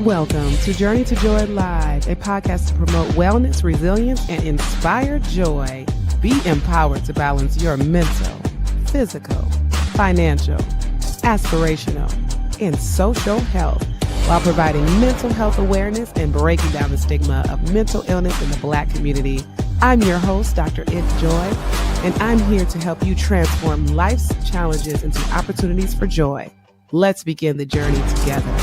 Welcome to Journey to Joy Live, a podcast to promote wellness, resilience, and inspire joy. Be empowered to balance your mental, physical, financial, aspirational, and social health while providing mental health awareness and breaking down the stigma of mental illness in the Black community. I'm your host, Dr. If Joy, and I'm here to help you transform life's challenges into opportunities for joy. Let's begin the journey together.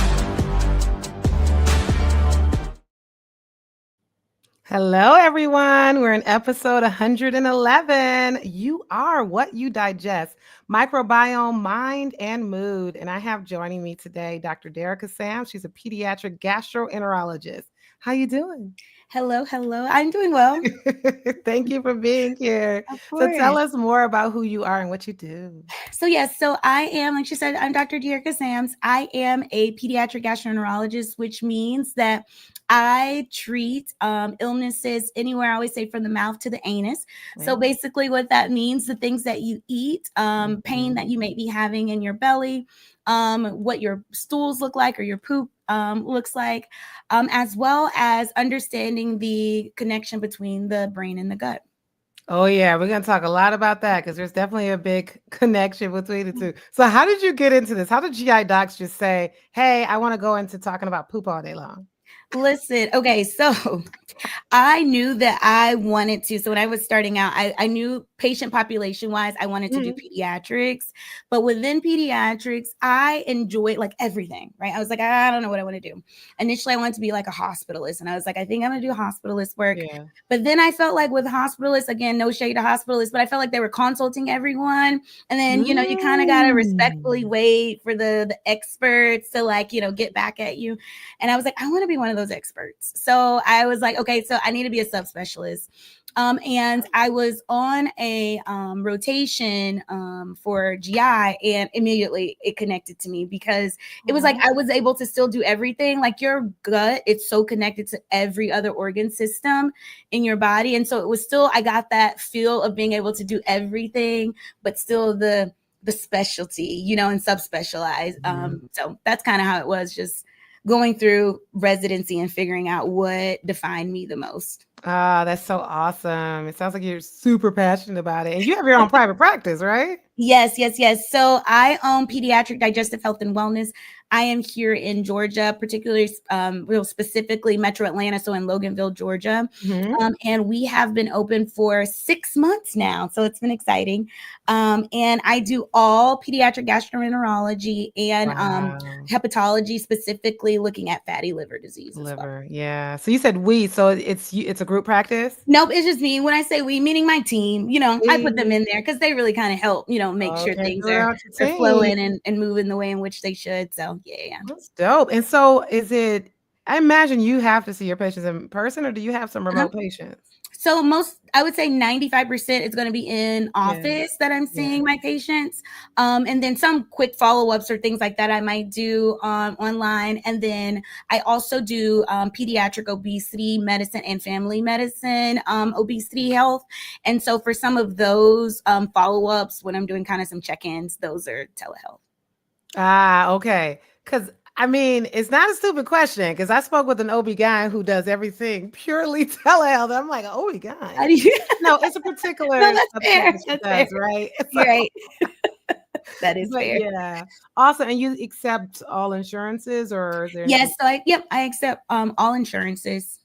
Hello, everyone. We're in episode 111. You are what you digest. Microbiome, mind, and mood. And I have joining me today Dr. Derica N. She's a pediatric gastroenterologist. How you doing? Hello. I'm doing well. Thank you for being here. So tell us more about who you are and what you do. So I am, like she said, I'm Dr. Derica Sams. I am a pediatric gastroenterologist, which means that I treat illnesses anywhere, I always say from the mouth to the anus. Yeah. So basically what that means, the things that you eat, pain that you may be having in your belly, what your stools look like or your poop looks like, as well as understanding the connection between the brain and the gut. Oh, yeah. We're going to talk a lot about that because there's definitely a big connection between the two. So how did you get into this? How did GI docs just say, hey, I want to go into talking about poop all day long? Listen, okay, so I knew that I wanted to. So when I was starting out, I knew patient population wise, I wanted to do pediatrics. But within pediatrics, I enjoyed like everything, right? I was like, I don't know what I want to do. Initially, I wanted to be like a hospitalist. And I was like, I think I'm going to do hospitalist work. Yeah. But then I felt like with hospitalists, again, no shade to hospitalists, but I felt like they were consulting everyone. And then, you know, you kind of got to respectfully wait for the experts to like, you know, get back at you. And I was like, I want to be one of those experts. So I was like, okay, so I need to be a subspecialist. And I was on a rotation for GI, and immediately it connected to me because it was like I was able to still do everything. Like your gut, it's so connected to every other organ system in your body. And so it was still, I got that feel of being able to do everything, but still the specialty, you know, and subspecialize. So that's kind of how it was, just going through residency and figuring out what defined me the most. Ah, that's so awesome. It sounds like you're super passionate about it. And you have your own private practice, right? Yes. So I own Pediatric Digestive Health and Wellness. I am here in Georgia, particularly real specifically Metro Atlanta, so in Loganville, Georgia. And we have been open for 6 months now, so it's been exciting. And I do all pediatric gastroenterology and hepatology, specifically looking at fatty liver disease. Liver, yeah. So you said we, so it's a group practice? Nope, it's just me. When I say we, meaning my team, you know, I put them in there because they really kind of help, you know, make sure things are flowing and moving the way in which they should. So yeah. That's dope. And so I imagine you have to see your patients in person, or do you have some remote patients? So I would say 95% is going to be in office that I'm seeing my patients. And then some quick follow-ups or things like that I might do online. And then I also do pediatric obesity medicine and family medicine, obesity health. And so for some of those follow-ups, when I'm doing kind of some check-ins, those are telehealth. Ah, okay. Because I mean, it's not a stupid question because I spoke with an OB-GYN who does everything purely telehealth. I'm like, OB-GYN? No, it's a particular fair. Right? So, right. That is fair. Yeah. Awesome. And you accept all insurances, or is there? Yes. So I accept all insurances.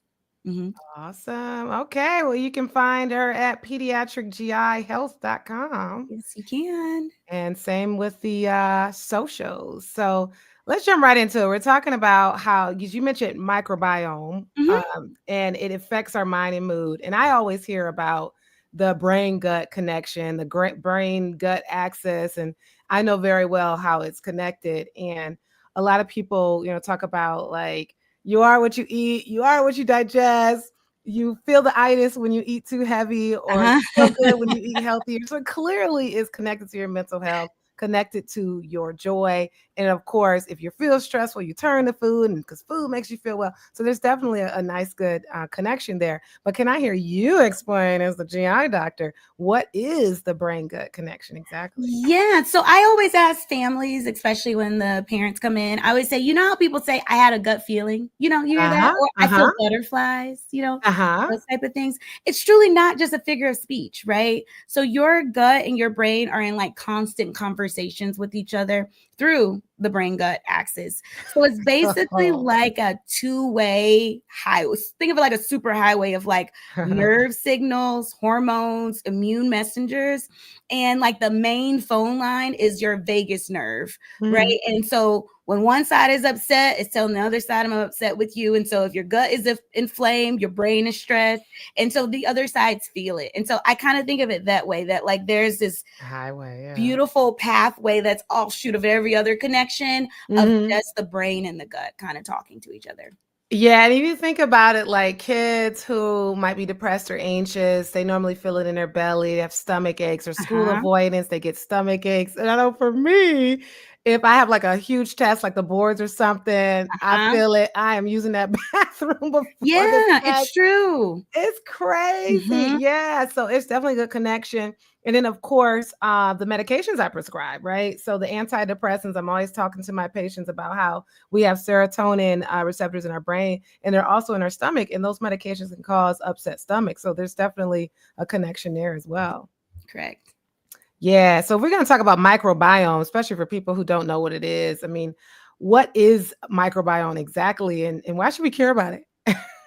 Awesome. Okay. Well, you can find her at pediatricgihealth.com. Yes, you can. And same with the socials. So let's jump right into it. We're talking about how you mentioned microbiome, and it affects our mind and mood. And I always hear about the brain-gut connection, the brain-gut axis, and I know very well how it's connected. And a lot of people, you know, talk about like, you are what you eat, you are what you digest. You feel the itis when you eat too heavy, or you feel good when you eat healthier. So it clearly is connected to your mental health. connected to your joy. And of course, if you feel stressful, you turn to food, and because food makes you feel well. So there's definitely a nice, good connection there. But can I hear you explain, as the GI doctor, what is the brain gut connection exactly? Yeah. So I always ask families, especially when the parents come in, I always say, you know how people say, I had a gut feeling? You hear that? Uh-huh. Or I Uh-huh. feel butterflies, Uh-huh. those type of things. It's truly not just a figure of speech, right? So your gut and your brain are in like constant conversations with each other through the brain gut axis. So it's basically like a two-way highway. Think of it like a super highway of like nerve signals, hormones, immune messengers. And like the main phone line is your vagus nerve, right? Mhm. And so when one side is upset, it's telling the other side, I'm upset with you. And so if your gut is inflamed, your brain is stressed. And so the other sides feel it. And so I kind of think of it that way, that like there's this Highway, yeah. beautiful pathway that's offshoot of every other connection of just the brain and the gut kind of talking to each other. Yeah, and if you think about it, like kids who might be depressed or anxious, they normally feel it in their belly. They have stomach aches, or school Uh-huh. avoidance, they get stomach aches. And I know for me, if I have like a huge test, like the boards or something, I Uh-huh. feel it. I am using that bathroom before the Yeah, test. it's true. It's crazy. Mm-hmm. Yeah. So it's definitely a good connection. And then, of course, the medications I prescribe, right? So the antidepressants, I'm always talking to my patients about how we have serotonin receptors in our brain, and they're also in our stomach. And those medications can cause upset stomach. So there's definitely a connection there as well. Correct. Yeah. So we're going to talk about microbiome, especially for people who don't know what it is. I mean, what is microbiome exactly, and why should we care about it?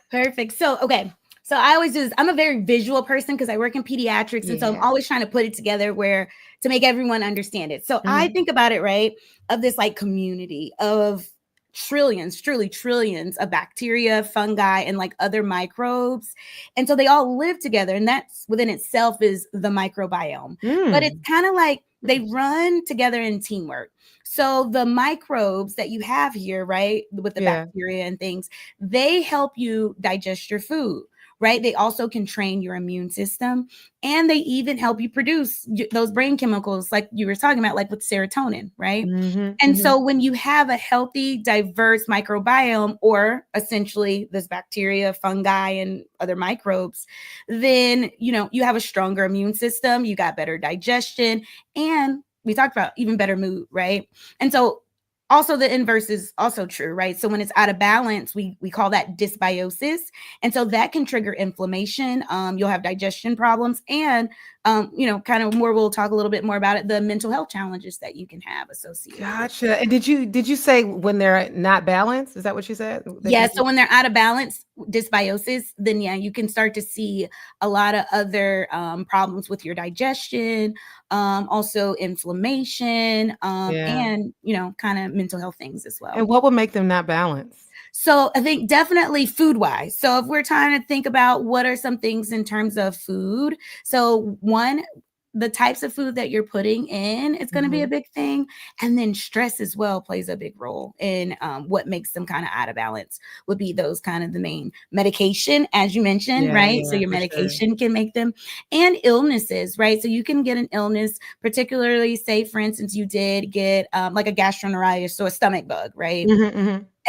Perfect. So, okay. So I always do this. I'm a very visual person because I work in pediatrics. And so I'm Yeah. always trying to put it together where to make everyone understand it. So I think about it, right, of this like community of trillions, truly trillions of bacteria, fungi, and like other microbes. And so they all live together. And that's within itself is the microbiome. But it's kind of like they run together in teamwork. So the microbes that you have here, right, with the Yeah. bacteria and things, they help you digest your food, right? They also can train your immune system, and they even help you produce those brain chemicals like you were talking about, like with serotonin, right? And so when you have a healthy, diverse microbiome, or essentially this bacteria, fungi, and other microbes, then, you have a stronger immune system, you got better digestion, and we talked about even better mood, right? And so also the inverse is also true, right? So when it's out of balance, we call that dysbiosis. And so that can trigger inflammation. You'll have digestion problems, and kind of more, we'll talk a little bit more about it, the mental health challenges that you can have associated with it. Gotcha. And did you say when they're not balanced? Is that what you said? They Yeah, can so when they're out of balance, dysbiosis, then yeah, you can start to see a lot of other problems with your digestion, also inflammation, Yeah. and kind of mental health things as well. And what would make them not balanced? So I think definitely food wise. So if we're trying to think about what are some things in terms of food, so one, the types of food that you're putting in is going to be a big thing. And then stress as well plays a big role in what makes them kind of out of balance, would be those kind of the main medication, as you mentioned, Yeah, right? So yeah, your for sure. medication can make them, and illnesses, right? So you can get an illness, particularly say, for instance, you did get like a gastroenteritis, so a stomach bug, right?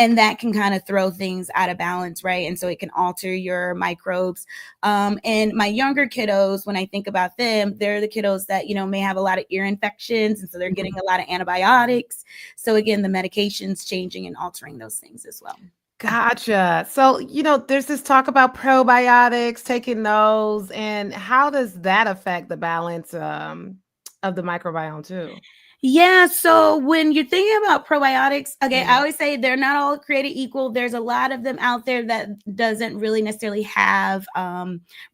And that can kind of throw things out of balance, right? And so it can alter your microbes. And my younger kiddos, when I think about them, they're the kiddos that, may have a lot of ear infections. And so they're getting a lot of antibiotics. So again, the medication's changing and altering those things as well. Gotcha. So, there's this talk about probiotics, taking those, and how does that affect the balance of the microbiome too? Yeah, so when you're thinking about probiotics, okay, I Yeah. always say they're not all created equal. There's a lot of them out there that doesn't really necessarily have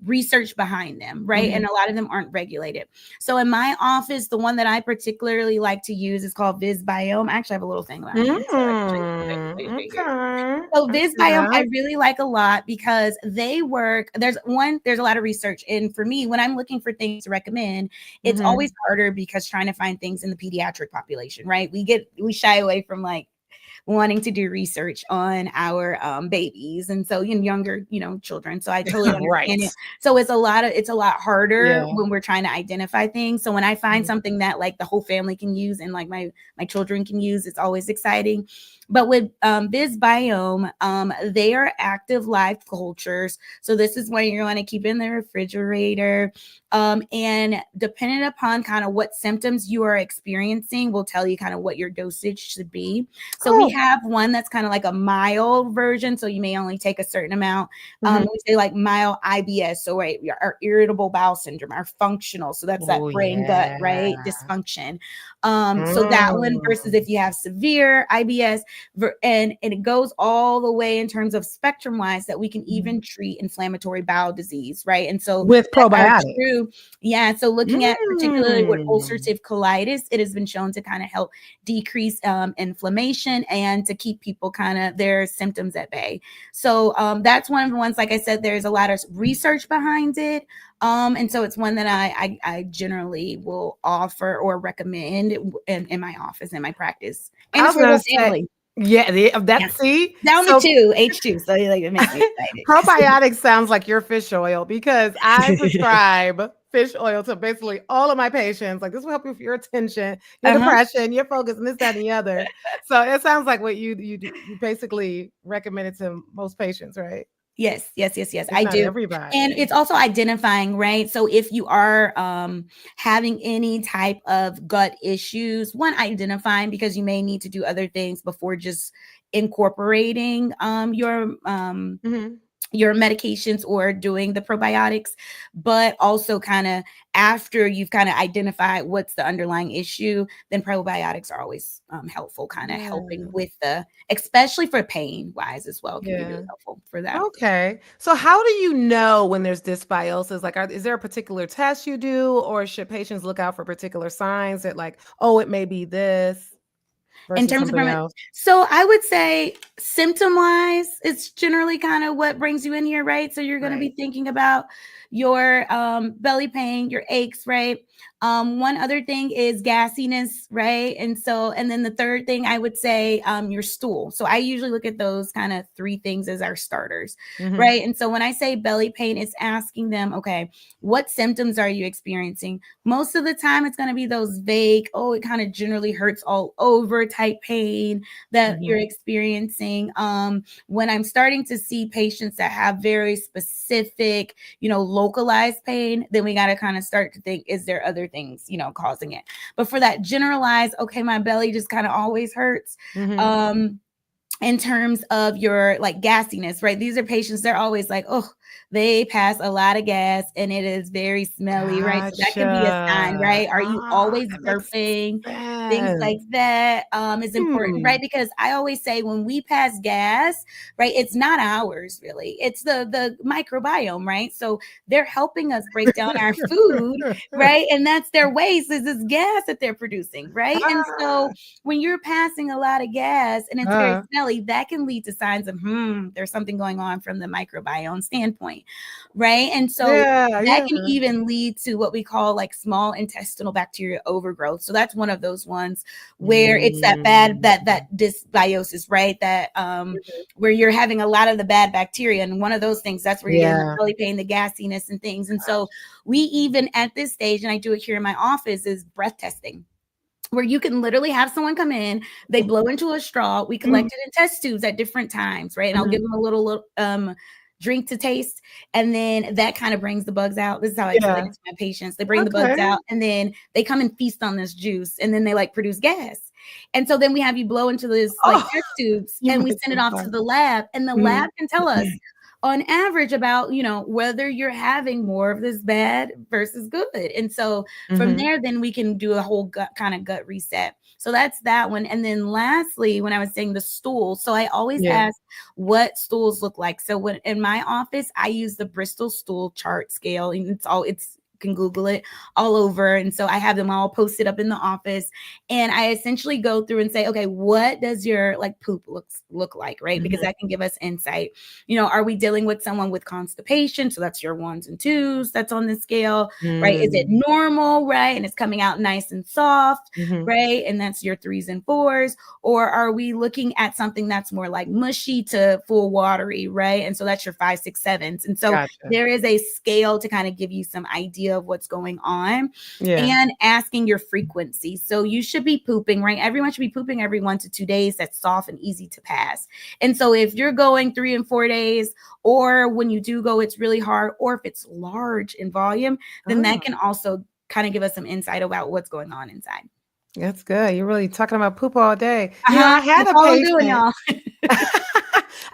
research behind them, right? And a lot of them aren't regulated. So in my office, the one that I particularly like to use is called Visbiome. I actually have a little thing around here, so I can show you right here. Okay. So I see Visbiome, I that. really like a lot because they work. There's a lot of research. And for me, when I'm looking for things to recommend, it's always harder because trying to find things in the pediatric population, right? We shy away from like wanting to do research on our babies, and so younger, children. So I totally understand it. Right. So it's a lot harder Yeah. when we're trying to identify things. So when I find something that like the whole family can use and like my children can use, it's always exciting. But with Biome, they are active live cultures. So this is what you're going to keep in the refrigerator. And depending upon kind of what symptoms you are experiencing, will tell you kind of what your dosage should be. So we have one that's kind of like a mild version. So you may only take a certain amount. We say like mild IBS. So our irritable bowel syndrome, our functional. So that's that brain gut, right? Dysfunction. So that one versus if you have severe IBS, and it goes all the way in terms of spectrum wise that we can even treat inflammatory bowel disease, right? And so with probiotics. So looking at particularly with ulcerative colitis, it has been shown to kind of help decrease inflammation and to keep people kind of their symptoms at bay. So that's one of the ones, like I said, there's a lot of research behind it. And so it's one that I generally will offer or recommend in my office, in my practice. And it's for the family. See? Down to H2. So like, it makes me excited. Probiotics sounds like your fish oil, because I prescribe fish oil to basically all of my patients. Like, this will help you with your attention, your depression, your focus, and this, that, and the other. So it sounds like what you do. You basically recommend it to most patients, right? Yes. It's I do. Everybody. And it's also identifying, right? So if you are having any type of gut issues, one, identifying, because you may need to do other things before just incorporating your medications or doing the probiotics, but also kind of after you've kind of identified what's the underlying issue, then probiotics are always helpful, kind of helping with especially for pain wise as well, can be really helpful for that. Okay. So how do you know when there's dysbiosis? Like, is there a particular test you do, or should patients look out for particular signs that like, oh, it may be this? In terms of so I would say symptom wise, it's generally kind of what brings you in here, right? So you're going to be thinking about your belly pain, your aches, right? One other thing is gassiness, right? And then the third thing I would say, your stool. So I usually look at those kind of three things as our starters, right? And so when I say belly pain, it's asking them, okay, what symptoms are you experiencing? Most of the time, it's going to be those vague, it kind of generally hurts all over type pain that you're experiencing. When I'm starting to see patients that have very specific, localized pain, then we got to kind of start to think, is there other things, causing it? But for that generalized, okay, my belly just kind of always hurts. In terms of your like gassiness, right? These are patients, they're always like, they pass a lot of gas and it is very smelly, right? So that can be a sign, right? Are you always burping? Things like that is important, right? Because I always say when we pass gas, right, it's not ours really. It's the microbiome, right? So they're helping us break down our food, right? And that's their waste, is this gas that they're producing, right? And so when you're passing a lot of gas and it's very smelly, that can lead to signs of there's something going on from the microbiome standpoint, right? And so that can even lead to what we call like small intestinal bacteria overgrowth. So that's one of those ones where it's that bad that dysbiosis, right? That where you're having a lot of the bad bacteria, and one of those things, that's where you're getting the belly pain, the gassiness and things. And so we even at this stage, and I do it here in my office, is breath testing, where you can literally have someone come in, they blow into a straw, we collect it in test tubes at different times, right? And I'll give them a little drink to taste, and then that kind of brings the bugs out. This is how I explain it to my patients. They bring the bugs out, and then they come and feast on this juice, and then they like produce gas. And so then we have you blow into this like test tubes, and we send it off to the lab, and the lab can tell us on average about, whether you're having more of this bad versus good. And so from there, then we can do a whole gut reset. So that's that one. And then lastly, when I was saying the stool, so I always ask what stools look like. So when in my office, I use the Bristol stool chart scale, and it's can Google it, all over. And so I have them all posted up in the office. And I essentially go through and say, okay, what does your like poop look like, right? Because that can give us insight. Are we dealing with someone with constipation? So that's your 1s and 2s that's on the scale, right? Is it normal, right? And it's coming out nice and soft, right? And that's your 3s and 4s. Or are we looking at something that's more like mushy to full watery, right? And so that's your 5, 6, 7s. And so there is a scale to kind of give you some idea of what's going on, and asking your frequency. So you should be pooping, right? Everyone should be pooping every 1 to 2 days. That's soft and easy to pass. And so if you're going 3 and 4 days, or when you do go, it's really hard, or if it's large in volume, then that can also kind of give us some insight about what's going on inside. That's good. You're really talking about poop all day. I had a patient.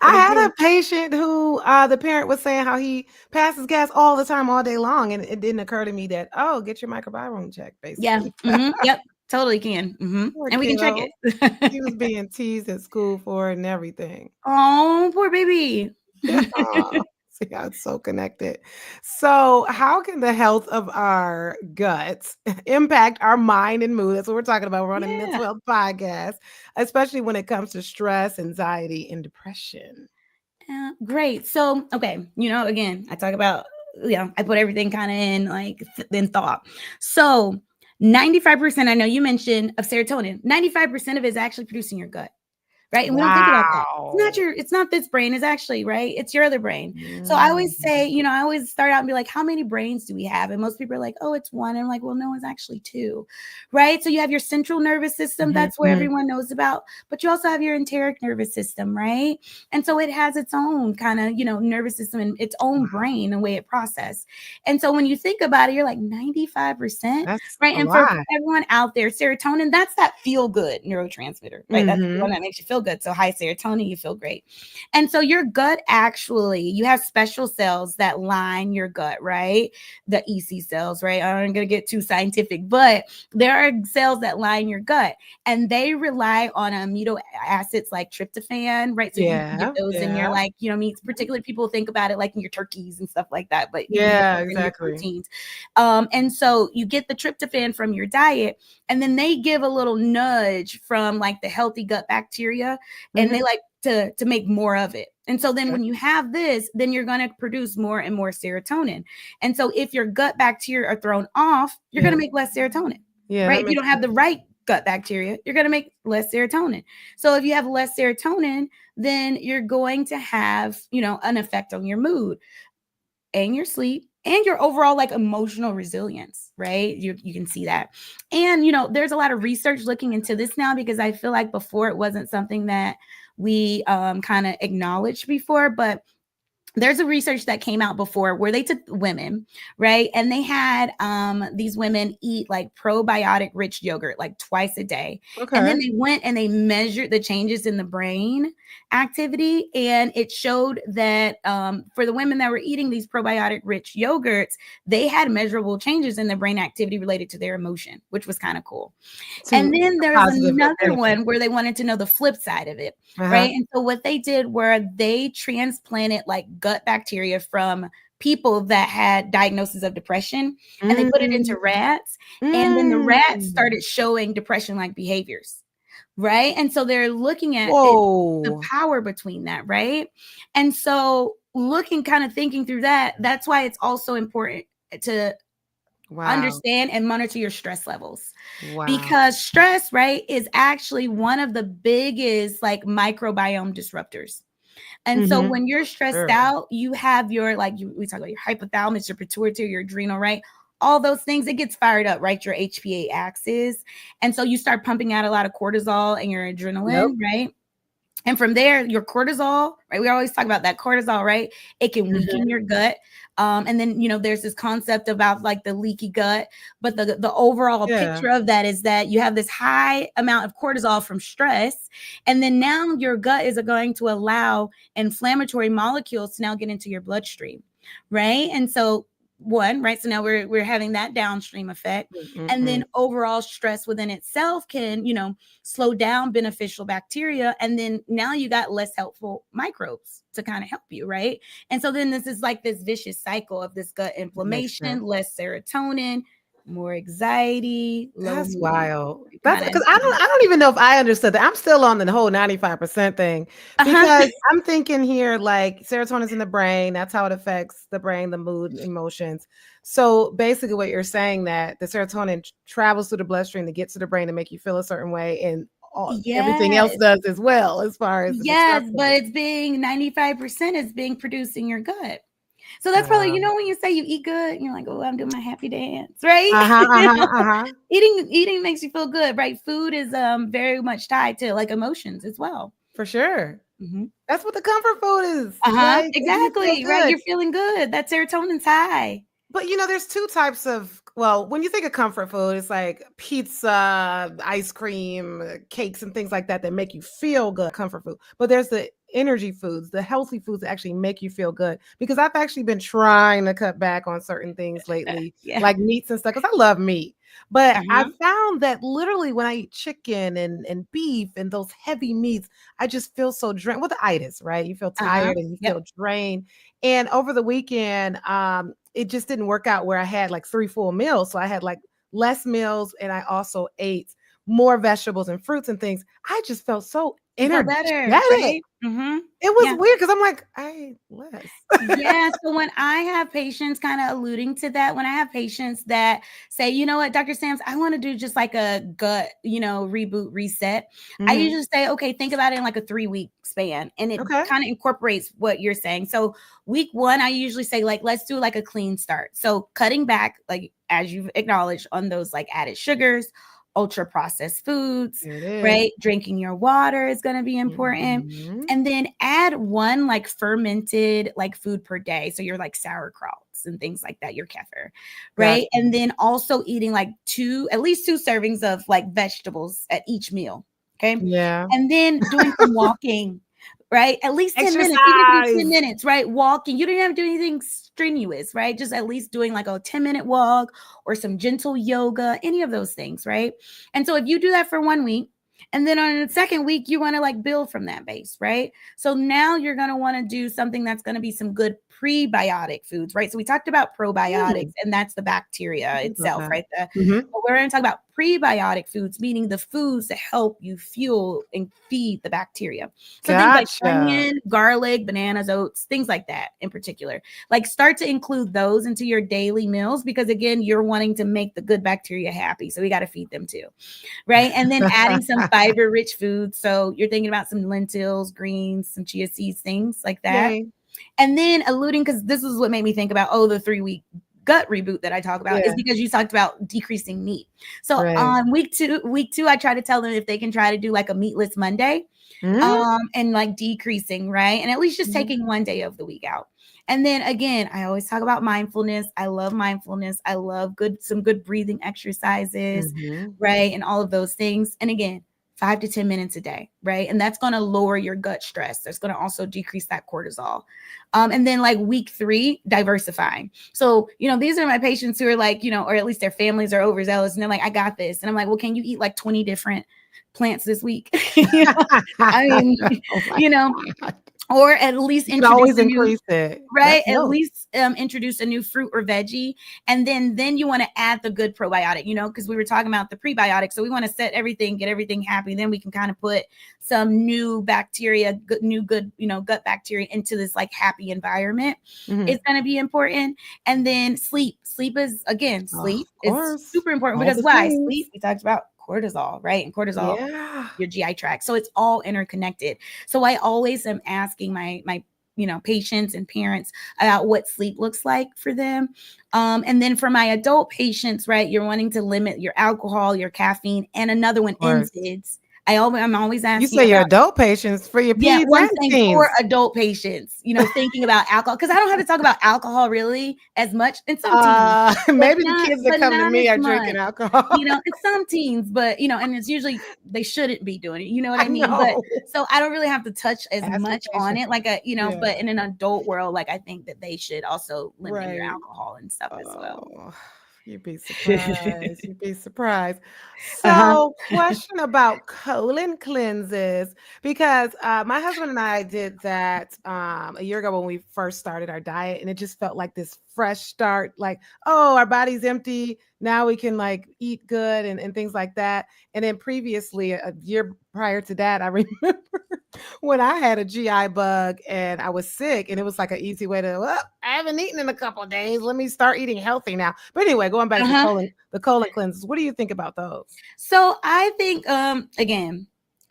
I had a patient who the parent was saying how he passes gas all the time, all day long. And it didn't occur to me that, get your microbiome checked, basically. Yeah. Yep. Totally can. And we can check it. He was being teased at school for it and everything. Oh, poor baby. See how it's so connected. So how can the health of our guts impact our mind and mood? That's what we're talking about. We're on a mental health podcast, especially when it comes to stress, anxiety, and depression. Great. So, okay. Again, I talk about, I put everything kind of in like in thought. So 95%, I know you mentioned, of serotonin, 95% of it is actually produced in your gut. Right. And we don't think about that. It's not this brain, it's actually, right, it's your other brain. So I always say, I always start out and be like, how many brains do we have? And most people are like, oh, it's 1. And I'm like, well, no, it's actually 2. Right. So you have your central nervous system. That's where everyone knows about. But you also have your enteric nervous system. Right. And so it has its own kind of, nervous system and its own brain, the way it processes. And so when you think about it, you're like 95%. That's right. And for everyone out there, serotonin, that's that feel good neurotransmitter. Right. That's the one that makes you feel good. So high serotonin, you feel great. And so your gut, actually, you have special cells that line your gut, right? The EC cells, right? I'm going to get too scientific, but there are cells that line your gut, and they rely on amino acids like tryptophan, right? So you get those in your, like, meats. Particularly people think about it like in your turkeys and stuff like that, but exactly. Proteins. And so you get the tryptophan from your diet, and then they give a little nudge from like the healthy gut bacteria, and they like to make more of it. And so then when you have this, then you're going to produce more and more serotonin. And so if your gut bacteria are thrown off, you're going to make less serotonin. Right? If you don't have the right gut bacteria, you're going to make less serotonin. So if you have less serotonin, then you're going to have, an effect on your mood and your sleep and your overall like emotional resilience, right? You can see that. And, there's a lot of research looking into this now, because I feel like before it wasn't something that we kind of acknowledged before, but there's a research that came out before where they took women, right? And they had these women eat like probiotic rich yogurt like twice a day. And then they went and they measured the changes in the brain activity. And it showed that for the women that were eating these probiotic rich yogurts, they had measurable changes in their brain activity related to their emotion, which was kind of cool. And then there was another one where they wanted to know the flip side of it, right? And so what they did were they transplanted like gut bacteria from people that had diagnosis of depression, and they put it into rats, and then the rats started showing depression-like behaviors, right? And so they're looking at the power between that, right? And so thinking through that, that's why it's also important to understand and monitor your stress levels, because stress, right, is actually one of the biggest like microbiome disruptors. And so when you're stressed out, you have your, we talk about your hypothalamus, your pituitary, your adrenal, right? All those things, it gets fired up, right? Your HPA axis. And so you start pumping out a lot of cortisol and your adrenaline, right? And from there, your cortisol, right? We always talk about that cortisol, right? It can weaken your gut. And then, there's this concept about like the leaky gut, but the overall picture of that is that you have this high amount of cortisol from stress. And then now your gut is going to allow inflammatory molecules to now get into your bloodstream, right? And so one, right? So now we're having that downstream effect. And then overall stress within itself can, slow down beneficial bacteria. And then now you got less helpful microbes to kind of help you, right? And so then this is like this vicious cycle of this gut inflammation, less serotonin, more anxiety, low That's mood. wild. That's because I don't even know if I understood that. I'm still on the whole 95% thing because I'm thinking here like serotonin's in the brain. That's how it affects the brain, the mood, emotions. So basically what you're saying that the serotonin travels through the bloodstream to get to the brain to make you feel a certain way, and everything else does as well as far as but it's being 95% is being produced in your gut. So that's probably, when you say you eat good, you're like, oh, I'm doing my happy dance, right? Eating makes you feel good, right? Food is very much tied to like emotions as well. For sure. That's what the comfort food is. Like, exactly, right? You're feeling good. That serotonin's high. But there's two types of, when you think of comfort food, it's like pizza, ice cream, cakes, and things like that make you feel good, comfort food. But there's the energy foods, the healthy foods that actually make you feel good. Because I've actually been trying to cut back on certain things lately, like meats and stuff, because I love meat. But I found that literally when I eat chicken and beef and those heavy meats, I just feel so drained. With the itis, right? You feel tired and you feel drained. And over the weekend, it just didn't work out where I had like 3 full meals. So I had like less meals, and I also ate more vegetables and fruits and things. I just felt so energetic. Right? It was weird because I'm like, I ate less. So when I have patients kind of alluding to that, when I have patients that say, you know what, Dr. Sams, I want to do just like a gut, reboot, reset. I usually say, okay, think about it in like a 3-week span. And it kind of incorporates what you're saying. So week 1, I usually say like, let's do like a clean start. So cutting back, like as you've acknowledged, on those like added sugars, ultra processed foods, right? Drinking your water is going to be important. And then add 1 like fermented like food per day. So you're like sauerkrauts and things like that, your kefir, right? And then also eating like at least 2 servings of like vegetables at each meal. Okay. And then doing some walking, right? At least 10 minutes, even if it's 10 minutes, right? Walking. You don't have to do anything strenuous, right? Just at least doing like a 10-minute walk or some gentle yoga, any of those things, right? And so if you do that for 1 week, and then on the second week, you want to like build from that base, right? So now you're going to want to do something that's going to be some good prebiotic foods, right? So we talked about probiotics, and that's the bacteria itself, right? But we're going to talk about prebiotic foods, meaning the foods that help you fuel and feed the bacteria. So things like onion, garlic, bananas, oats, things like that in particular. Like start to include those into your daily meals because again, you're wanting to make the good bacteria happy. So we got to feed them too, right? And then adding some fiber-rich foods. So you're thinking about some lentils, greens, some chia seeds, things like that. And then alluding, because this is what made me think about, the 3-week gut reboot that I talk about is because you talked about decreasing meat. So on week two, I try to tell them if they can try to do like a meatless Monday and like decreasing, right? And at least just taking 1 day of the week out. And then again, I always talk about mindfulness. I love mindfulness. I love some good breathing exercises, right? And all of those things. And again, 5 to 10 minutes a day, right? And that's going to lower your gut stress. That's going to also decrease that cortisol. And then like week 3, diversifying. So, these are my patients who are like, or at least their families are overzealous and they're like, I got this. And I'm like, well, can you eat like 20 different plants this week? I mean, or at least introduce it, right? At least introduce a new fruit or veggie, and then you want to add the good probiotic, because we were talking about the prebiotic. So we want to set everything, get everything happy. Then we can kind of put some new bacteria, good, gut bacteria into this like happy environment. It's going to be important. And then sleep is super important because why? Sleep, we talked about cortisol, right? And cortisol, your GI tract. So it's all interconnected. So I always am asking my patients and parents about what sleep looks like for them. And then for my adult patients, right, you're wanting to limit your alcohol, your caffeine, and another one, NSAIDs. I'm always You asking say your about. adult patients for your Yeah, peds well, I'm and saying teens. for adult patients, thinking about alcohol, because I don't have to talk about alcohol really as much in some teens, Maybe the kids that but come to not as me are drinking much. alcohol. In some teens, but and it's usually they shouldn't be doing it. You know what I I mean? But know. so I don't really have to touch as Ask your much on patient. it, like Yeah. but in an adult world, like I think that they should also limit your Right. alcohol and stuff as well. Oh, you'd be surprised. You'd be surprised. Uh-huh. So, question about colon cleanses, because my husband and I did that a year ago when we first started our diet, and it just felt like this fresh start. Like, oh, our body's empty. Now we can like eat good and things like that. And then previously, a year prior to that, I remember when I had a GI bug and I was sick, and it was like an easy way to, well, I haven't eaten in a couple of days. Let me start eating healthy now. But anyway, going back to Uh-huh. the colon cleanses, what do you think about those? So I think again,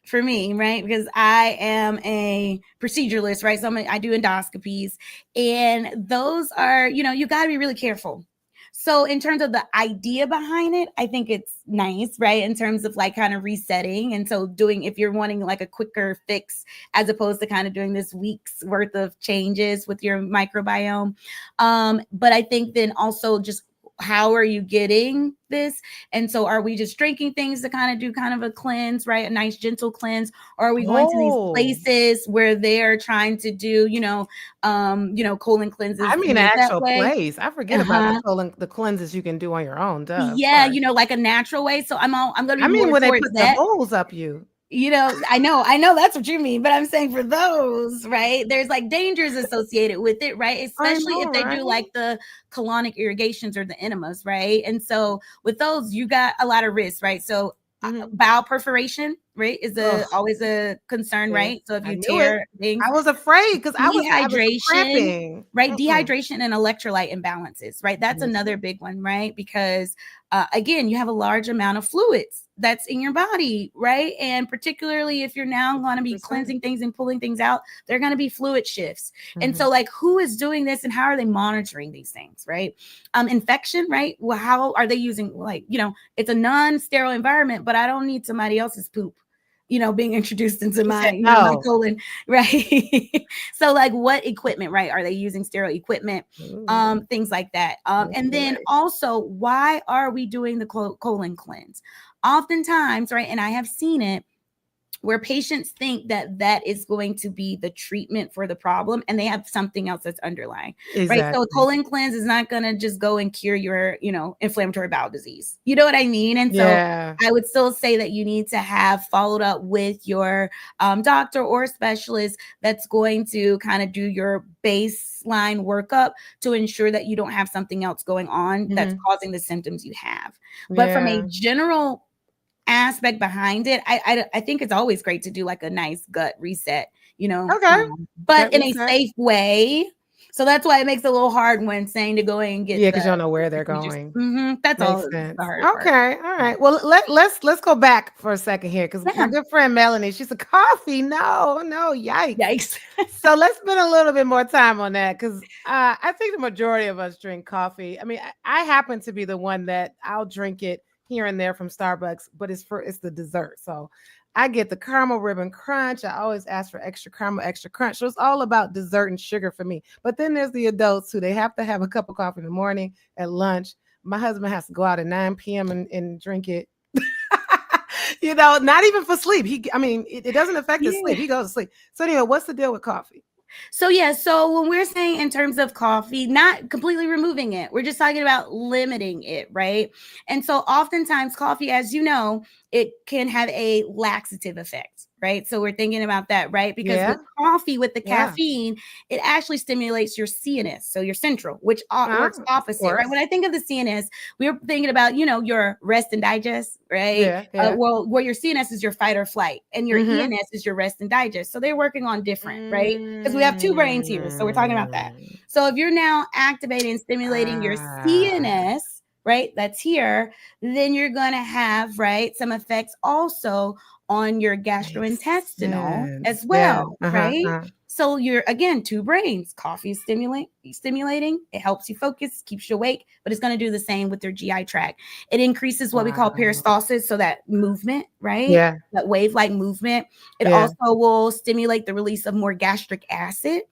for me, right? Because I am a proceduralist, right? So I do endoscopies, and those are, you got to be really careful. So in terms of the idea behind it, I think it's nice, right? In terms of like kind of resetting. And so if you're wanting like a quicker fix as opposed to kind of doing this week's worth of changes with your microbiome. But I think then also just how are you getting this? And so are we just drinking things to kind of do kind of a cleanse, right? A nice gentle cleanse, or are we going to these Oh, places where they're trying to do, colon I cleanses mean, in an that actual way? place. I forget about Uh-huh. the cleanses you can do on your own. Duh, of Yeah, course. like a natural way. So I'm gonna be I mean, more when they towards put the that. holes up you. I know that's what you mean, but I'm saying for those, right? There's like dangers associated with it, right? I Especially know, if they right? do like the colonic irrigations or the enemas, right? And so with those, you got a lot of risks, right? So Mhm. bowel perforation, right, is Ugh, always a concern, see, right? So if I you knew it. tear things, I was afraid because I was dehydration, cramping. right? Mm-mm. Dehydration and electrolyte imbalances, right? That's Yes. another big one, right? Because again, you have a large amount of fluids that's in your body, right? And particularly if you're now going to be 50%. cleansing things and pulling things out, they're going to be fluid shifts. And Mhm. so, like, who is doing this and how are they monitoring these things, right? Infection, right? Well, how are they using, like, it's a non-sterile environment, but I don't need somebody else's poop being introduced into He said, my "No." colon, right? So like what equipment, right? Are they using sterile equipment? Ooh, Things like that. oh And then boy. also, why are we doing the colon cleanse? Oftentimes, right? And I have seen it where patients think that that is going to be the treatment for the problem and they have something else that's underlying, right? So a Exactly. colon cleanse is not going to just go and cure your inflammatory bowel disease, you know what I mean? And so Yeah. I would still say that you need to have followed up with your doctor or specialist that's going to kind of do your baseline workup to ensure that you don't have something else going on that's Mhm. causing the symptoms you have. But from a Yeah. general aspect behind it, I think it's always great to do like a nice gut reset, Okay. but Gut in a reset. safe way. So that's why it makes it a little hard when saying to go in and Yeah, get because the you don't know where they're procedures. going. That's all Makes the sense. hard part. Okay. All right. Well, let's go back for a second here because my Yeah. good friend Melanie, she said coffee. No, no, yikes. Yikes. So let's spend a little bit more time on that because I think the majority of us drink coffee. I mean, I happen to be the one that I'll drink it here and there from Starbucks, but it's the dessert. So I get the caramel ribbon crunch. I always ask for extra caramel, extra crunch. So it's all about dessert and sugar for me. But then there's the adults who they have to have a cup of coffee in the morning, at lunch. My husband has to go out at 9 p.m. and drink it. Not even for sleep. It doesn't affect his Yeah. sleep. He goes to sleep. So anyway, what's the deal with coffee? So when we're saying in terms of coffee, not completely removing it, we're just talking about limiting it, right? And so oftentimes coffee, as you know, it can have a laxative effect, right? So we're thinking about that, right? Because Yeah, with coffee, with the yeah. caffeine, it actually stimulates your CNS, so your central, which works Of opposite, right? When course. I think of the CNS, we're thinking about, your rest and digest, right? Yeah, yeah. Well, where your CNS is your fight or flight, and your Mm-hmm. ENS is your rest and digest. So they're working on different, right? Because we have two brains here. So we're talking about that. Mm. So if you're now activating and stimulating your Ah, CNS, right, that's here, then you're going to have, right, some effects also on your makes gastrointestinal sense. as Yeah. well, Uh-huh. right? Uh-huh. So you're, again, two brains. Coffee is stimulating. It helps you focus, keeps you awake, but it's going to do the same with your GI tract. It increases what we call Wow. peristalsis, so that movement, right? Yeah. That wave-like movement. It Yeah. also will stimulate the release of more gastric acid,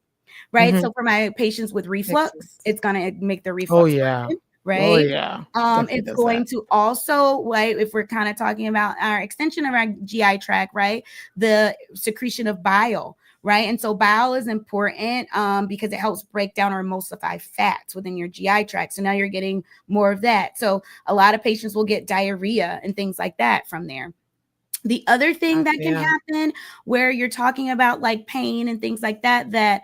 right? Mhm. So for my patients with Makes reflux, sense. it's going to make the Oh, reflux yeah. worsen, Oh, right? yeah. Definitely It's does that. going to also, right, if we're kind of talking about our extension of our GI tract, right, the secretion of bile, right? And so bile is important because it helps break down or emulsify fats within your GI tract. So now you're getting more of that. So a lot of patients will get diarrhea and things like that from there. The other thing that can Yeah. happen where you're talking about like pain and things like that, that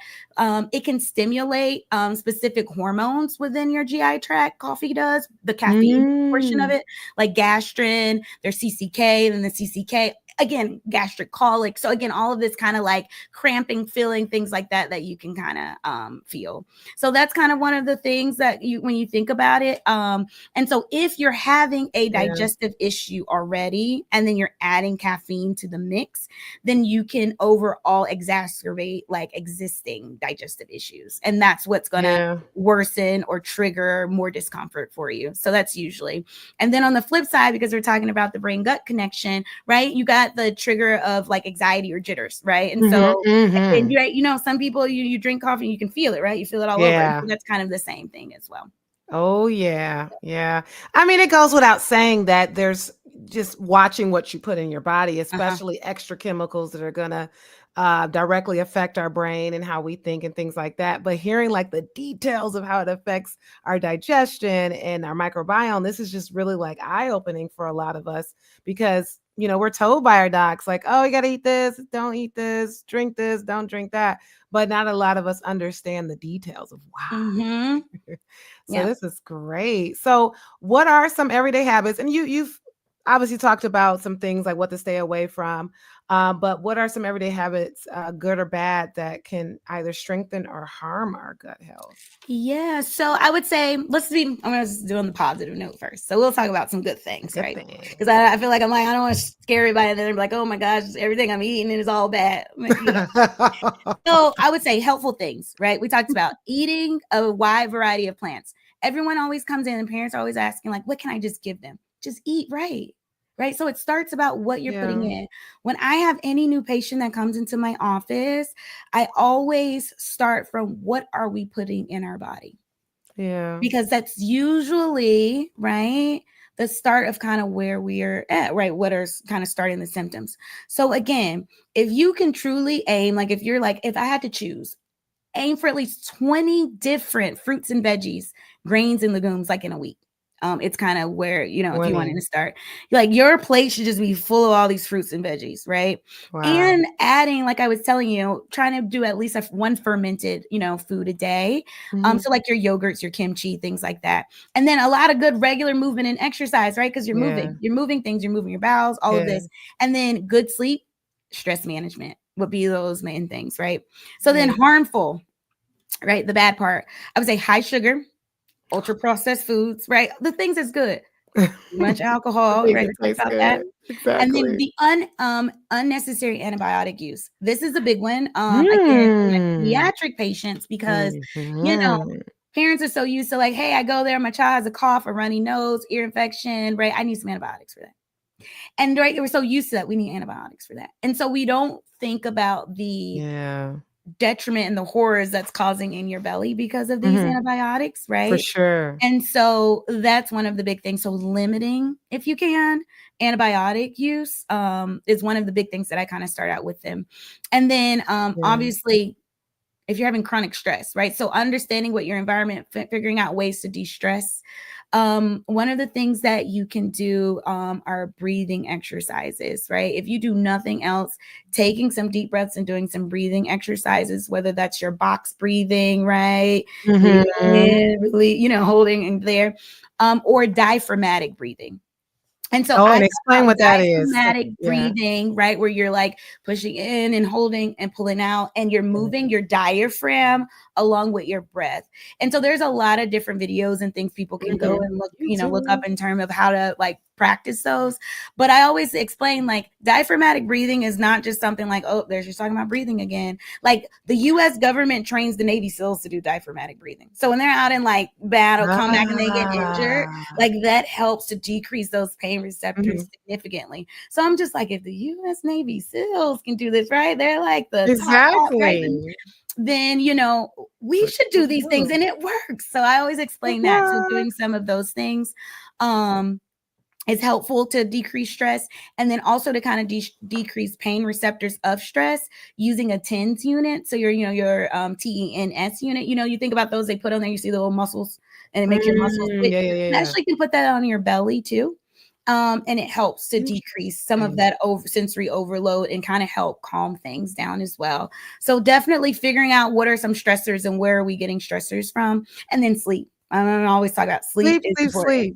it can stimulate specific hormones within your GI tract. Coffee does, the caffeine portion of Mm. it, like gastrin, there's CCK, and the CCK, again, gastric colic. So again, all of this kind of like cramping, filling, things like that, that you can kind of feel. So that's kind of one of the things that you, when you think about it. And so if you're having a Yeah. digestive issue already, and then you're adding caffeine to the mix, then you can overall exacerbate like existing digestive issues. And that's what's going to Yeah. worsen or trigger more discomfort for you. So that's usually. And then on the flip side, because we're talking about the brain gut connection, right? You got the trigger of like anxiety or jitters, right? And so, and Mhm. you know, some people, you drink coffee and you can feel it, right? You feel it all over. And Yeah. so that's kind of the same thing as well. Oh, yeah. Yeah. I mean, it goes without saying that there's just watching what you put in your body, Uh-huh. especially extra chemicals that are going to directly affect our brain and how we think and things like that. But hearing like the details of how it affects our digestion and our microbiome, this is just really like eye opening for a lot of us because, you know, we're told by our docs, like, oh, you got to eat this, don't eat this, don't drink that. But not a lot of us understand the details of why. Mm-hmm. So Yeah. this is great. So what are some everyday habits? And you've obviously talked about some things like what to stay away from. But what are some everyday habits, good or bad, that can either strengthen or harm our gut health? Yeah. So I would say, I'm going to do on the positive note first. So we'll talk about some good A things, good right? thing. Because I feel like I'm like, I don't want to scare everybody and then be like, oh my gosh, everything I'm eating is all bad. So I would say helpful things, right? We talked about eating a wide variety of plants. Everyone always comes in and parents are always asking, like, what can I just give them? Just eat right. Right. So it starts about what you're putting Yeah. in. When I have any new patient that comes into my office, I always start from what are we putting in our body? Yeah. Because that's usually, right, the start of kind of where we're at, right? What are kind of starting the symptoms. So again, if you can truly aim, like if you're like, if I had to choose, aim for at least 20 different fruits and veggies, grains and legumes, like in a week. It's kind of where, you know, if you wanted to 20. start, like your plate should just be full of all these fruits and veggies, right? Wow. And adding, like I was telling you, trying to do at least one fermented, you know, food a day. Mhm. So like your yogurts, your kimchi, things like that. And then a lot of good regular movement and exercise, right? Because Yeah. you're moving things, you're moving your bowels, all of Yeah. this. And then good sleep, stress management would be those main things, right? So then Right. harmful, right? The bad part, I would say high sugar, ultra processed foods, right? The things that's good. Too much The alcohol, things right? that We talked taste about that. good. And then Exactly. the unnecessary antibiotic use. This is a big one. Again, for my Mm. pediatric patients, because, you know, Mhm. parents are so used to like, hey, I go there, my child has a cough, a runny nose, ear infection, right? I need some antibiotics for that. And right, we're so used to that, we need antibiotics for that. And so we don't think about the Yeah. detriment and the horrors that's causing in your belly because of these Mhm. antibiotics, For right? sure. And so that's one of the big things. So limiting, if you can, antibiotic use is one of the big things that I kind of start out with them. And then Yeah. obviously, if you're having chronic stress, right? So understanding what your environment, figuring out ways to de-stress. One of the things that you can do are breathing exercises, right? If you do nothing else, taking some deep breaths and doing some breathing exercises, whether that's your box breathing, right? Breathing Mhm. in, really, you know, holding in there, or diaphragmatic breathing. And so Oh, I and talk explain about what that is. diaphragmatic Yeah. breathing, right? Where you're like pushing in and holding and pulling out, and you're moving your diaphragm along with your breath. And so there's a lot of different videos and things people can go Mhm. and look, you know, look YouTube. up in terms of how to like practice those. But I always explain, like, diaphragmatic breathing is not just something like, oh, there's just talking about breathing again. Like, the US government trains the Navy SEALs to do diaphragmatic breathing. So when they're out in like battle, come back and they get injured, like that helps to decrease those pain receptors significantly. So I'm just like, if the US Navy SEALs can do this, right? They're like the top, right? Then, you know, we should do these things, and it works. So I always explain that. So doing some of those things is helpful to decrease stress, and then also to kind of decrease pain receptors of stress using a TENS unit. So your TENS unit, you know, you think about those, they put on there, you see the little muscles and it makes your muscles twitch. You actually can put that on your belly too. And it helps to decrease some of that sensory overload and kind of help calm things down as well. So definitely figuring out what are some stressors and where are we getting stressors from, and then sleep. I always talk about sleep. Sleep.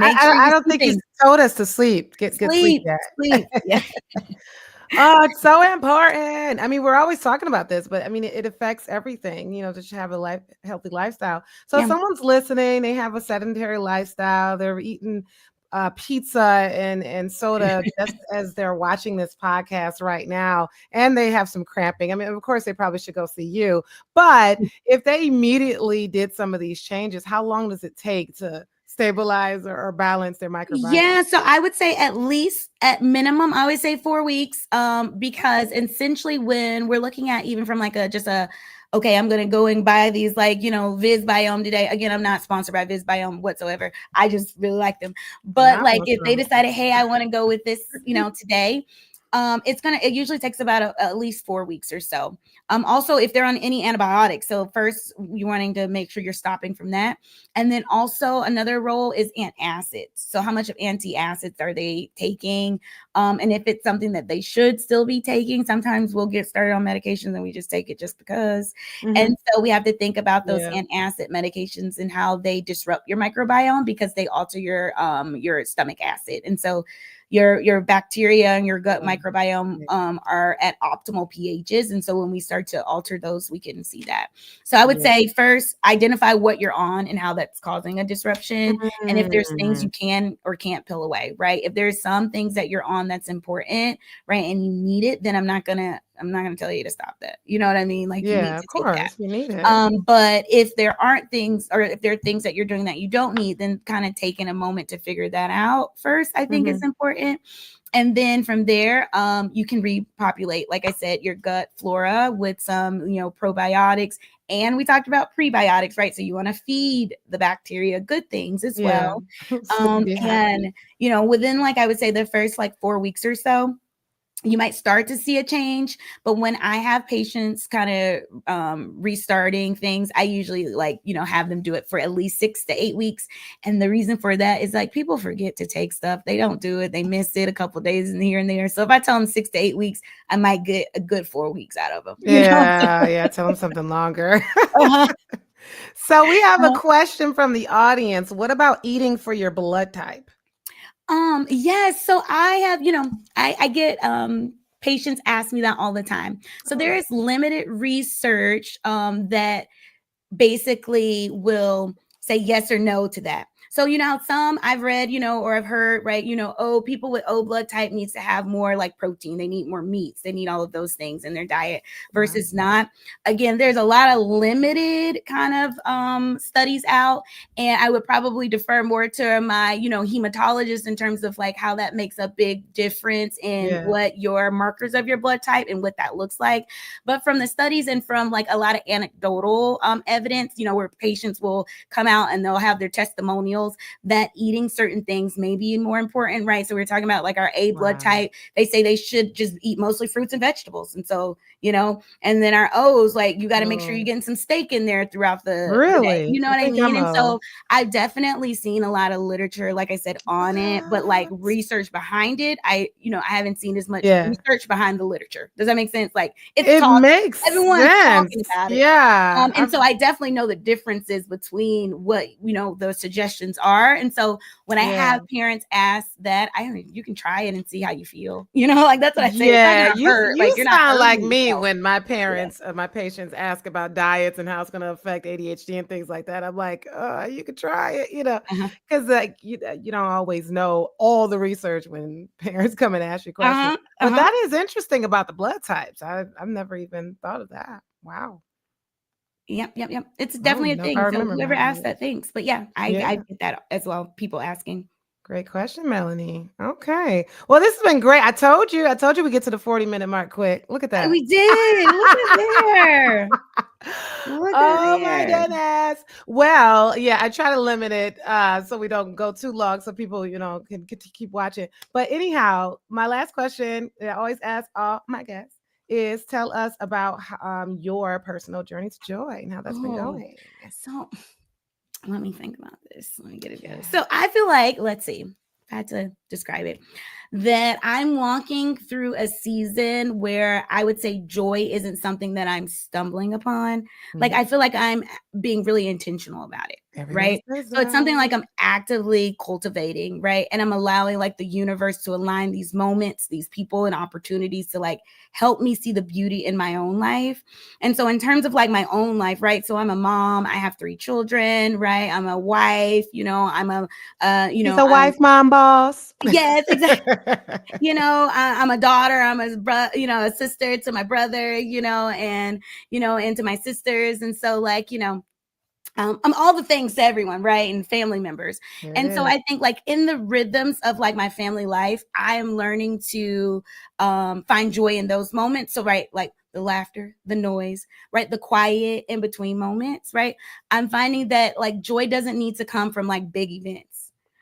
I don't think you told us to sleep. Get sleep. Yeah. Oh, it's so important. I mean, we're always talking about this, but I mean, it affects everything, you know, to have a healthy lifestyle. So if someone's listening, they have a sedentary lifestyle, they're eating pizza and soda just as they're watching this podcast right now, and they have some cramping. I mean, of course, they probably should go see you. But if they immediately did some of these changes, how long does it take to stabilize or balance their microbiome? Yeah, so I would say at least, at minimum, I always say 4 weeks, because essentially when we're looking at even from like okay, I'm going to go and buy these, like, you know, Visbiome today. Again, I'm not sponsored by Visbiome whatsoever. I just really like them. But like if they decided, hey, I want to go with this, you know, today, it usually takes about at least 4 weeks or so. Also, if they're on any antibiotics, so first you're wanting to make sure you're stopping from that. And then also another role is antacids. So how much of antacids are they taking? And if it's something that they should still be taking, sometimes we'll get started on medications and we just take it just because. And so we have to think about those antacid medications and how they disrupt your microbiome because they alter your stomach acid. And so your bacteria and your gut microbiome are at optimal pHs. And so when we start to alter those, we can see that. So I would say first, identify what you're on and how that's causing a disruption. And if there's things you can or can't peel away, right? If there's some things that you're on that's important, right, and you need it, then I'm not gonna tell you to stop that. You know what I mean? Like, you need to of course, take that. You need it. But if there aren't things, or if there are things that you're doing that you don't need, then kind of taking a moment to figure that out first, I think is important. And then from there, you can repopulate, like I said, your gut flora with some, you know, probiotics. And we talked about prebiotics, right? So you want to feed the bacteria good things as well. And, you know, within, like, I would say the first like 4 weeks or so, you might start to see a change. But when I have patients kind of restarting things, I usually, like, you know, have them do it for at least 6 to 8 weeks. And the reason for that is, like, people forget to take stuff. They don't do it. They miss it a couple of days in here and there. So if I tell them 6 to 8 weeks, I might get a good 4 weeks out of them. Tell them something longer. So we have a question from the audience. What about eating for your blood type? Yes. So I have, you know, I get patients ask me that all the time. So there is limited research that basically will say yes or no to that. So, you know, some I've read, you know, or I've heard, right, you know, people with O blood type needs to have more like protein. They need more meats. They need all of those things in their diet versus not. Again, there's a lot of limited kind of studies out. And I would probably defer more to my, you know, hematologist in terms of like how that makes a big difference in what your markers of your blood type and what that looks like. But from the studies and from like a lot of anecdotal evidence, you know, where patients will come out and they'll have their testimonials that eating certain things may be more important, right? So we're talking about like our A blood type. They say they should just eat mostly fruits and vegetables. And so, you know, and then our O's, like, you got to make sure you're getting some steak in there throughout the day. You know what I mean? And so I've definitely seen a lot of literature, like I said, on it, but like research behind it, I haven't seen as much research behind the literature. Does that make sense? Like, it makes everyone's talking about it. And so I definitely know the differences between what, you know, the suggestions options are. And so when I Yeah. have parents ask that, you can try it and see how you feel. Like that's what I say. It's not Yeah, gonna you hurt. Like you're not sound like hurting me yourself. when my parents, my patients ask about diets and how it's going to affect ADHD and things like that. I'm like, you could try it, because like you don't always know all the research when parents come and ask you questions. But that is interesting about the blood types. I've never even thought of that. Wow. Yep. It's definitely a thing. So whoever asked that, thanks. But yeah, I get that as well. People asking. Great question, Melanie. Okay. Well, this has been great. I told you we get to the 40-minute mark quick. Look at that. We did. Look at there. Oh my goodness. Well, yeah, I try to limit it so we don't go too long so people, can get to keep watching. But anyhow, my last question that I always ask all my guests is tell us about your personal journey to joy and how that's been going. So let me think about this. Let me get it together. So I feel like, let's see, if I had to describe it, that I'm walking through a season where I would say joy isn't something that I'm stumbling upon. Like I feel like I'm being really intentional about it. Right. So it's something like I'm actively cultivating. Right. And I'm allowing like the universe to align these moments, these people and opportunities to like help me see the beauty in my own life. And so in terms of like my own life, right. So I'm a mom, I have 3 children, right. I'm a wife, I'm a, She's a wife, mom, boss. Yes, exactly. I'm a daughter, I'm a sister to my brother, and to my sisters. And so like, I'm all the things to everyone, right? And family members. And so I think like in the rhythms of like my family life, I am learning to find joy in those moments. So, right, like the laughter, the noise, right? The quiet in between moments, right? I'm finding that like joy doesn't need to come from like big events.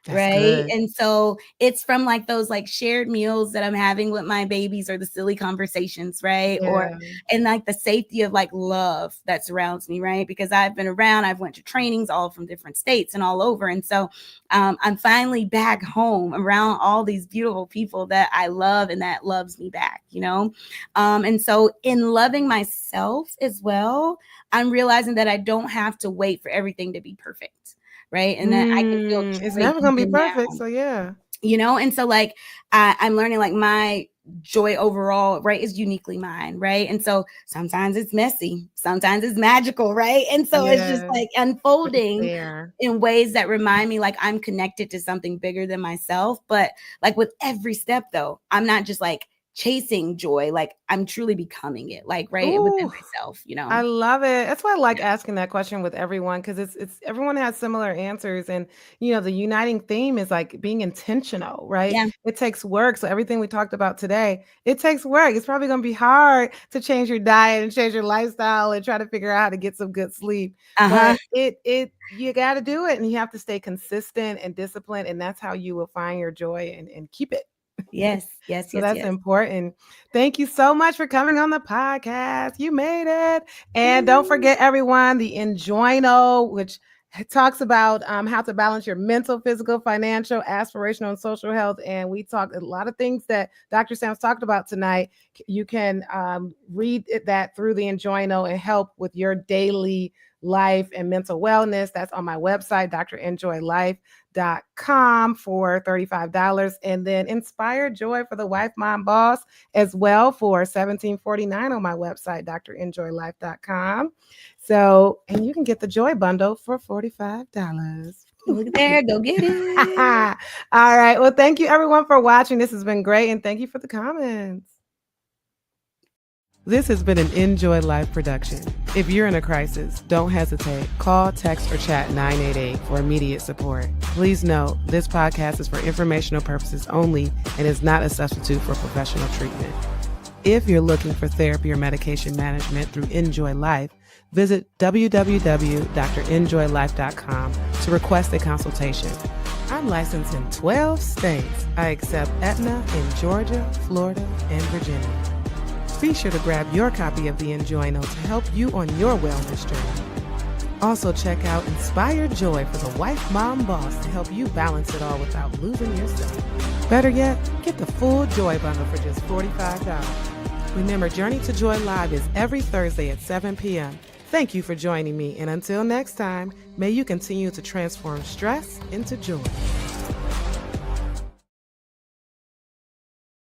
That's right. Good. And so it's from like those like shared meals that I'm having with my babies or the silly conversations, right? Yeah. And like the safety of like love that surrounds me, right? Because I've went to trainings all from different states and all over. And so I'm finally back home around all these beautiful people that I love and that loves me back, and so in loving myself as well, I'm realizing that I don't have to wait for everything to be perfect. Right. And that I can feel joy. It's never going to be perfect. So yeah. And so like I'm learning like my joy overall, right, is uniquely mine. Right. And so sometimes it's messy, sometimes it's magical. Right. And so it's just like unfolding in ways that remind me like I'm connected to something bigger than myself. But like with every step, though, I'm not just like chasing joy, like I'm truly becoming it, like within myself. I love it. That's why I like asking that question with everyone, because it's everyone has similar answers, and the uniting theme is like being intentional, right? Yeah. It takes work. So everything we talked about today, it takes work. It's probably going to be hard to change your diet and change your lifestyle and try to figure out how to get some good sleep. But you got to do it, and you have to stay consistent and disciplined, and that's how you will find your joy and keep it. Yes. So that's important. Thank you so much for coming on the podcast. You made it. And don't forget, everyone, the Enjoyno, which talks about how to balance your mental, physical, financial, aspirational, and social health. And we talked a lot of things that Dr. Sam's talked about tonight. You can read that through the Enjoyno and help with your daily life and mental wellness. That's on my website, drenjoylife.com for $35, and then Inspire Joy for the Wife, Mom, Boss as well for $17.49 on my website, drenjoylife.com. So, and you can get the Joy Bundle for $45. Look there, go get it. All right. Well, thank you everyone for watching. This has been great, and thank you for the comments. This has been an Enjoy Life production. If you're in a crisis, don't hesitate. Call, text, or chat 988 for immediate support. Please note, this podcast is for informational purposes only and is not a substitute for professional treatment. If you're looking for therapy or medication management through Enjoy Life, visit www.drenjoylife.com to request a consultation. I'm licensed in 12 states. I accept Aetna in Georgia, Florida, and Virginia. Be sure to grab your copy of the Enjoyno to help you on your wellness journey. Also check out Inspire Joy for the Wife, Mom, Boss to help you balance it all without losing yourself. Better yet, get the full Joy Bundle for just $45. Remember, Journey to Joy Live is every Thursday at 7 p.m. Thank you for joining me, and until next time, may you continue to transform stress into joy.